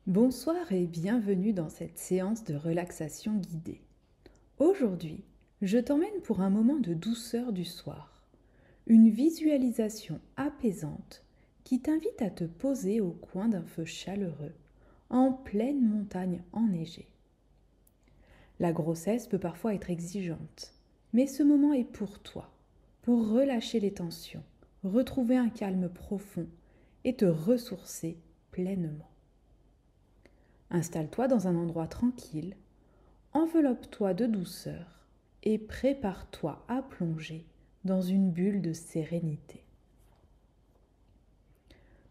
Bonsoir et bienvenue dans cette séance de relaxation guidée. Aujourd'hui, je t'emmène pour un moment de douceur du soir, une visualisation apaisante qui t'invite à te poser au coin d'un feu chaleureux, en pleine montagne enneigée. La grossesse peut parfois être exigeante, mais ce moment est pour toi, pour relâcher les tensions, retrouver un calme profond et te ressourcer pleinement. Installe-toi dans un endroit tranquille, enveloppe-toi de douceur et prépare-toi à plonger dans une bulle de sérénité.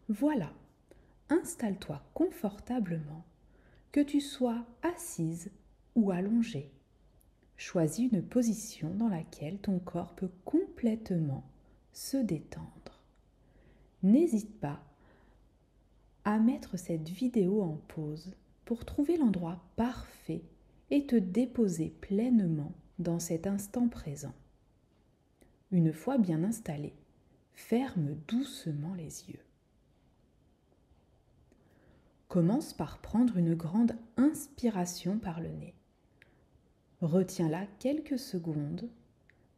Voilà, installe-toi confortablement, que tu sois assise ou allongée. Choisis une position dans laquelle ton corps peut complètement se détendre. N'hésite pas à mettre cette vidéo en pause pour trouver l'endroit parfait et te déposer pleinement dans cet instant présent. Une fois bien installé, ferme doucement les yeux. Commence par prendre une grande inspiration par le nez. Retiens-la quelques secondes,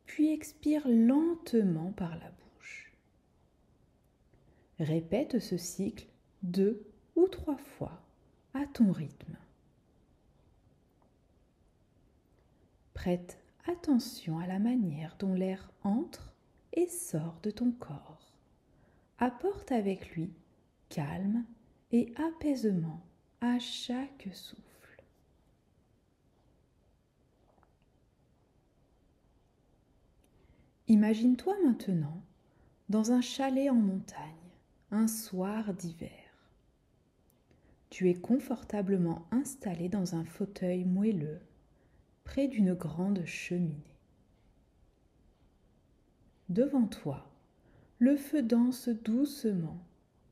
puis expire lentement par la bouche. Répète ce cycle 2 ou 3 fois à ton rythme. Prête attention à la manière dont l'air entre et sort de ton corps. Apporte avec lui calme et apaisement à chaque souffle. Imagine-toi maintenant dans un chalet en montagne, un soir d'hiver. Tu es confortablement installé dans un fauteuil moelleux, près d'une grande cheminée. Devant toi, le feu danse doucement,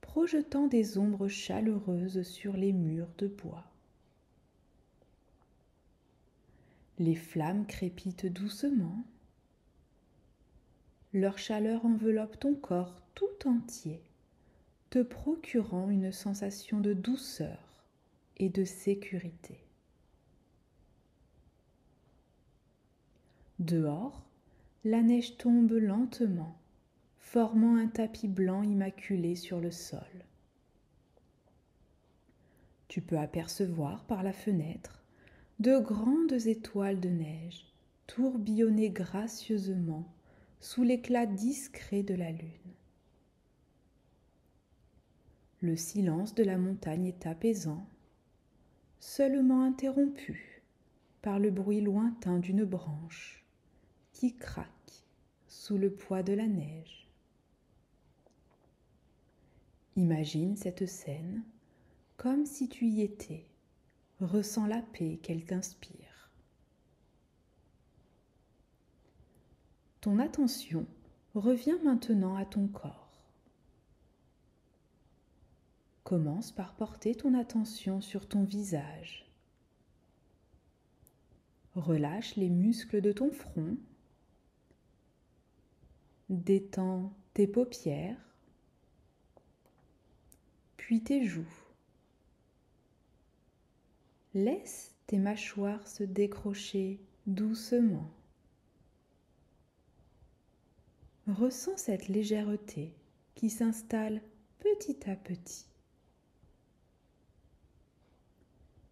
projetant des ombres chaleureuses sur les murs de bois. Les flammes crépitent doucement. Leur chaleur enveloppe ton corps tout entier, te procurant une sensation de douceur et de sécurité. Dehors, la neige tombe lentement, formant un tapis blanc immaculé sur le sol. Tu peux apercevoir par la fenêtre de grandes étoiles de neige tourbillonner gracieusement sous l'éclat discret de la lune. Le silence de la montagne est apaisant, seulement interrompu par le bruit lointain d'une branche qui craque sous le poids de la neige. Imagine cette scène comme si tu y étais, ressens la paix qu'elle t'inspire. Ton attention revient maintenant à ton corps. Commence par porter ton attention sur ton visage. Relâche les muscles de ton front. Détends tes paupières, puis tes joues. Laisse tes mâchoires se décrocher doucement. Ressens cette légèreté qui s'installe petit à petit.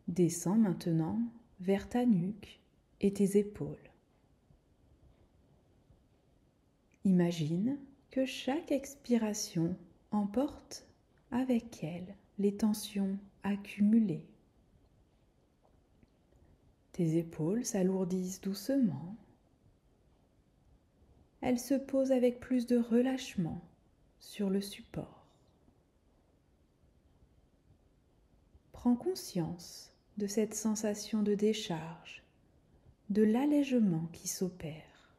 Descends maintenant vers ta nuque et tes épaules. Imagine que chaque expiration emporte avec elle les tensions accumulées. Tes épaules s'alourdissent doucement. Elles se posent avec plus de relâchement sur le support. Prends conscience de cette sensation de décharge, de l'allègement qui s'opère.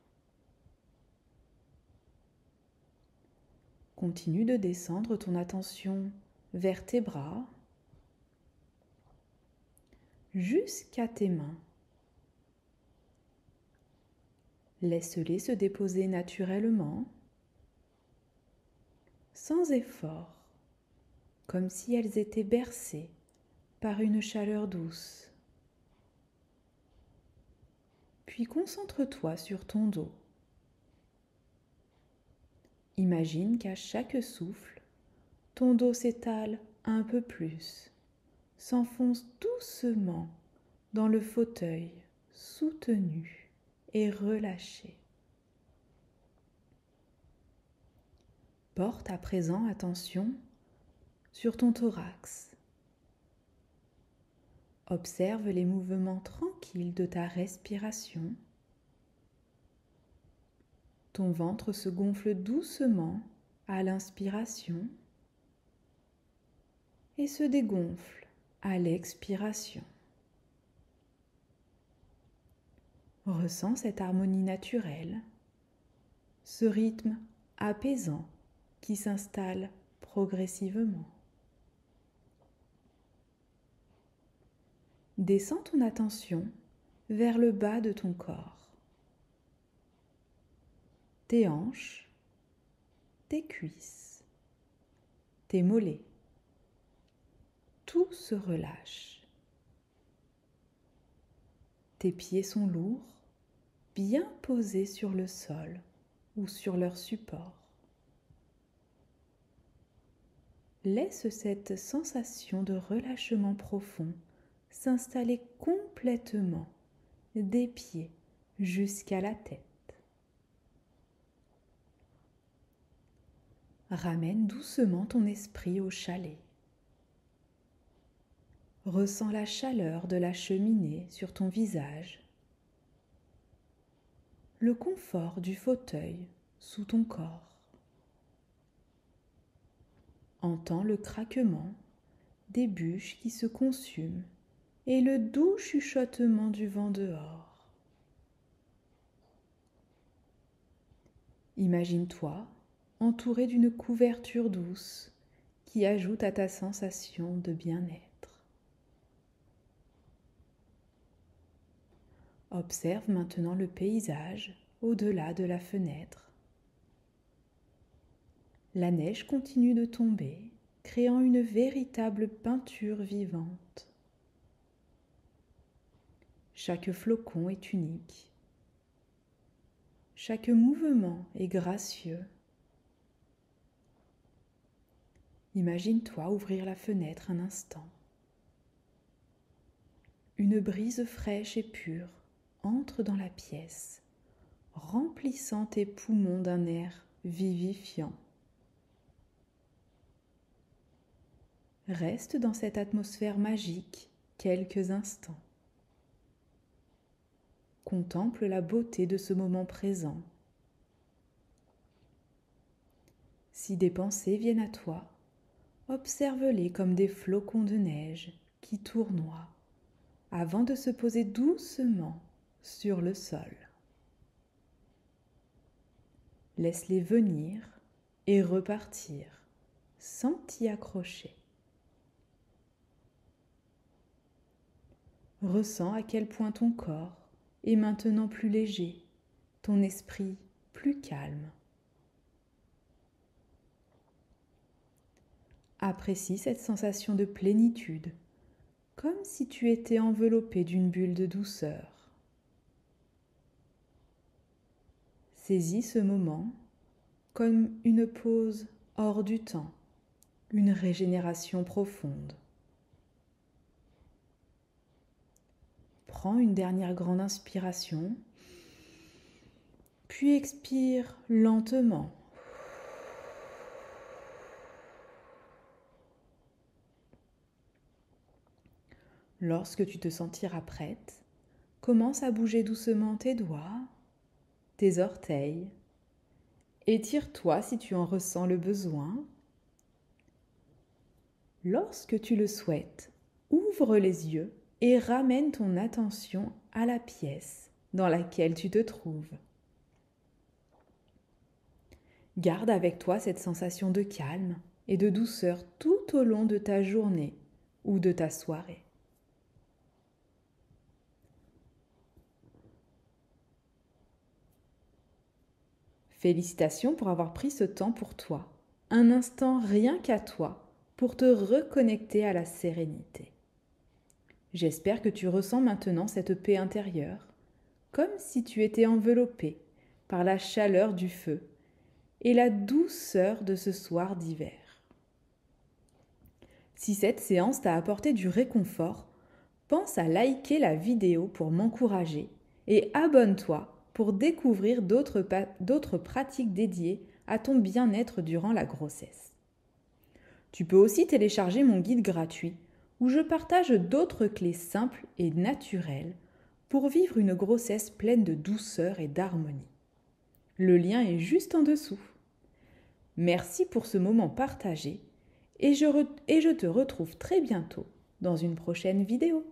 Continue de descendre ton attention vers tes bras, jusqu'à tes mains. Laisse-les se déposer naturellement, sans effort, comme si elles étaient bercées par une chaleur douce. Puis concentre-toi sur ton dos. Imagine qu'à chaque souffle, ton dos s'étale un peu plus, s'enfonce doucement dans le fauteuil, soutenu et relâché. Porte à présent attention sur ton thorax. Observe les mouvements tranquilles de ta respiration. Ton ventre se gonfle doucement à l'inspiration et se dégonfle à l'expiration. Ressens cette harmonie naturelle, ce rythme apaisant qui s'installe progressivement. Descends ton attention vers le bas de ton corps. Tes hanches, tes cuisses, tes mollets. Tout se relâche. Tes pieds sont lourds, bien posés sur le sol ou sur leur support. Laisse cette sensation de relâchement profond s'installer complètement des pieds jusqu'à la tête. Ramène doucement ton esprit au chalet. Ressens la chaleur de la cheminée sur ton visage, le confort du fauteuil sous ton corps. Entends le craquement des bûches qui se consument et le doux chuchotement du vent dehors. Imagine-toi entouré d'une couverture douce qui ajoute à ta sensation de bien-être. Observe maintenant le paysage au-delà de la fenêtre. La neige continue de tomber, créant une véritable peinture vivante. Chaque flocon est unique. Chaque mouvement est gracieux. Imagine-toi ouvrir la fenêtre un instant. Une brise fraîche et pure entre dans la pièce, remplissant tes poumons d'un air vivifiant. Reste dans cette atmosphère magique quelques instants. Contemple la beauté de ce moment présent. Si des pensées viennent à toi, observe-les comme des flocons de neige qui tournoient avant de se poser doucement sur le sol. Laisse-les venir et repartir sans t'y accrocher. Ressens à quel point ton corps est maintenant plus léger, ton esprit plus calme. Apprécie cette sensation de plénitude, comme si tu étais enveloppé d'une bulle de douceur. Saisis ce moment comme une pause hors du temps, une régénération profonde. Prends une dernière grande inspiration, puis expire lentement. Lorsque tu te sentiras prête, commence à bouger doucement tes doigts, tes orteils. Étire-toi si tu en ressens le besoin. Lorsque tu le souhaites, ouvre les yeux et ramène ton attention à la pièce dans laquelle tu te trouves. Garde avec toi cette sensation de calme et de douceur tout au long de ta journée ou de ta soirée. Félicitations pour avoir pris ce temps pour toi, un instant rien qu'à toi, pour te reconnecter à la sérénité. J'espère que tu ressens maintenant cette paix intérieure, comme si tu étais enveloppé par la chaleur du feu et la douceur de ce soir d'hiver. Si cette séance t'a apporté du réconfort, pense à liker la vidéo pour m'encourager et abonne-toi pour découvrir d'autres pratiques dédiées à ton bien-être durant la grossesse. Tu peux aussi télécharger mon guide gratuit où je partage d'autres clés simples et naturelles pour vivre une grossesse pleine de douceur et d'harmonie. Le lien est juste en dessous. Merci pour ce moment partagé et je te retrouve très bientôt dans une prochaine vidéo.